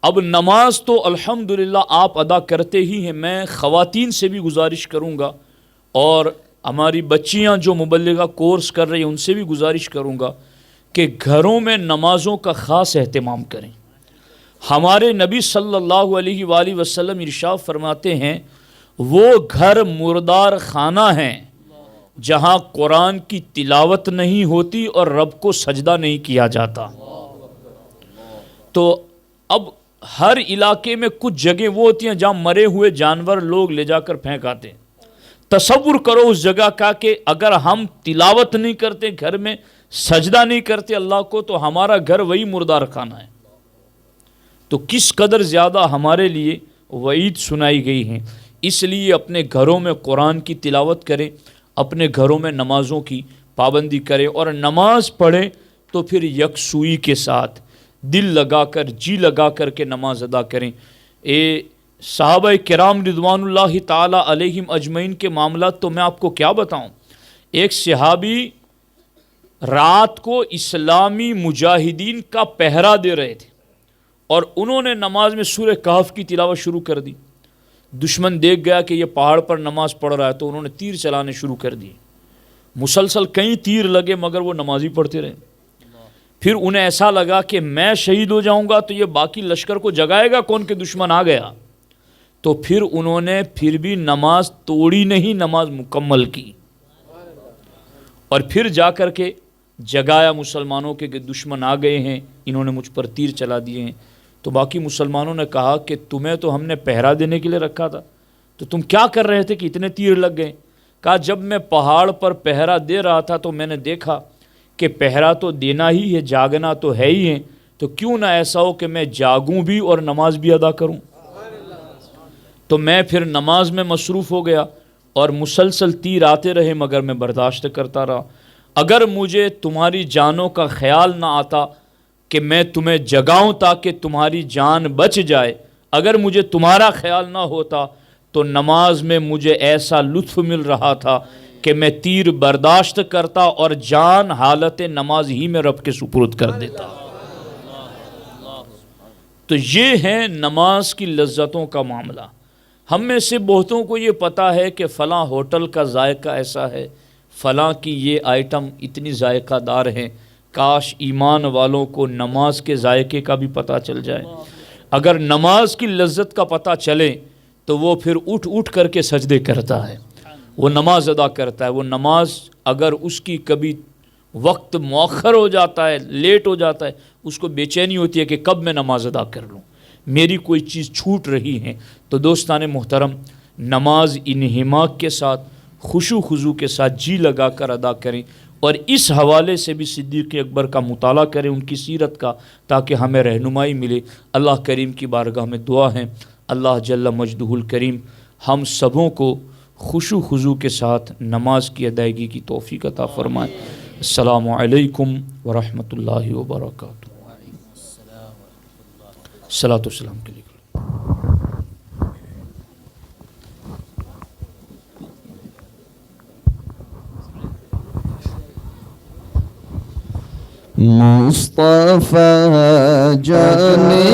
اب نماز تو الحمدللہ آپ ادا کرتے ہی ہیں۔ میں خواتین سے بھی گزارش کروں گا، اور ہماری بچیاں جو مبلغہ کورس کر رہی ہیں ان سے بھی گزارش کروں گا کہ گھروں میں نمازوں کا خاص اہتمام کریں۔ ہمارے نبی صلی اللہ علیہ وآلہ وسلم ارشاد فرماتے ہیں وہ گھر مردار خانہ ہیں جہاں قرآن کی تلاوت نہیں ہوتی اور رب کو سجدہ نہیں کیا جاتا۔ تو اب ہر علاقے میں کچھ جگہ وہ ہوتی ہیں جہاں مرے ہوئے جانور لوگ لے جا کر پھینک آتے ہیں۔ تصور کرو اس جگہ کا کہ اگر ہم تلاوت نہیں کرتے، گھر میں سجدہ نہیں کرتے اللہ کو، تو ہمارا گھر وہی مردار خانہ ہے۔ تو کس قدر زیادہ ہمارے لیے وعید سنائی گئی ہیں۔ اس لیے اپنے گھروں میں قرآن کی تلاوت کریں، اپنے گھروں میں نمازوں کی پابندی کریں، اور نماز پڑھیں تو پھر یکسوئی کے ساتھ دل لگا کر جی لگا کر کے نماز ادا کریں۔ صحابہ کرام رضوان اللہ تعالی علیہم اجمعین کے معاملات تو میں آپ کو کیا بتاؤں۔ ایک صحابی رات کو اسلامی مجاہدین کا پہرا دے رہے تھے، اور انہوں نے نماز میں سورہ کہف کی تلاوت شروع کر دی۔ دشمن دیکھ گیا کہ یہ پہاڑ پر نماز پڑھ رہا ہے تو انہوں نے تیر چلانے شروع کر دیے۔ مسلسل کئی تیر لگے مگر وہ نمازی پڑھتے رہے۔ پھر انہیں ایسا لگا کہ میں شہید ہو جاؤں گا تو یہ باقی لشکر کو جگائے گا کون کہ دشمن آ گیا۔ تو پھر انہوں نے پھر بھی نماز توڑی نہیں، نماز مکمل کی، اور پھر جا کر کے جگایا مسلمانوں کے کہ دشمن آ گئے ہیں، انہوں نے مجھ پر تیر چلا دیے ہیں۔ تو باقی مسلمانوں نے کہا کہ تمہیں تو ہم نے پہرا دینے کے لیے رکھا تھا، تو تم کیا کر رہے تھے کہ اتنے تیر لگ گئے؟ کہا جب میں پہاڑ پر پہرا دے رہا تھا تو میں نے دیکھا کہ پہرا تو دینا ہی ہے، جاگنا تو ہے ہی ہے، تو کیوں نہ ایسا ہو کہ میں جاگوں بھی اور نماز بھی ادا کروں۔ تو میں پھر نماز میں مصروف ہو گیا، اور مسلسل تیر آتے رہے مگر میں برداشت کرتا رہا۔ اگر مجھے تمہاری جانوں کا خیال نہ آتا کہ میں تمہیں جگاؤں تاکہ تمہاری جان بچ جائے، اگر مجھے تمہارا خیال نہ ہوتا تو نماز میں مجھے ایسا لطف مل رہا تھا کہ میں تیر برداشت کرتا اور جان حالت نماز ہی میں رب کے سپرد کر دیتا۔ تو یہ ہے نماز کی لذتوں کا معاملہ۔ ہم میں سے بہتوں کو یہ پتہ ہے کہ فلاں ہوٹل کا ذائقہ ایسا ہے، فلاں کی یہ آئٹم اتنی ذائقہ دار ہیں۔ کاش ایمان والوں کو نماز کے ذائقے کا بھی پتہ چل جائے۔ اگر نماز کی لذت کا پتہ چلے تو وہ پھر اٹھ اٹھ کر کے سجدے کرتا ہے، وہ نماز ادا کرتا ہے۔ وہ نماز اگر اس کی کبھی وقت مؤخر ہو جاتا ہے، لیٹ ہو جاتا ہے، اس کو بے چینی ہوتی ہے کہ کب میں نماز ادا کر لوں، میری کوئی چیز چھوٹ رہی ہے۔ تو دوستان محترم، نماز انہماک کے ساتھ، خشوع خضوع کے ساتھ جی لگا کر ادا کریں، اور اس حوالے سے بھی صدیق اکبر کا مطالعہ کریں، ان کی سیرت کا، تاکہ ہمیں رہنمائی ملے۔ اللہ کریم کی بارگاہ میں دعا ہے، اللہ جل مجدہ الکریم ہم سبوں کو خشوع خضوع کے ساتھ نماز کی ادائیگی کی توفیق عطا فرمائے۔ السلام علیکم ورحمۃ اللہ وبرکاتہ۔ صلاۃ والسلام کے لیے۔ مصطفیٰ جانے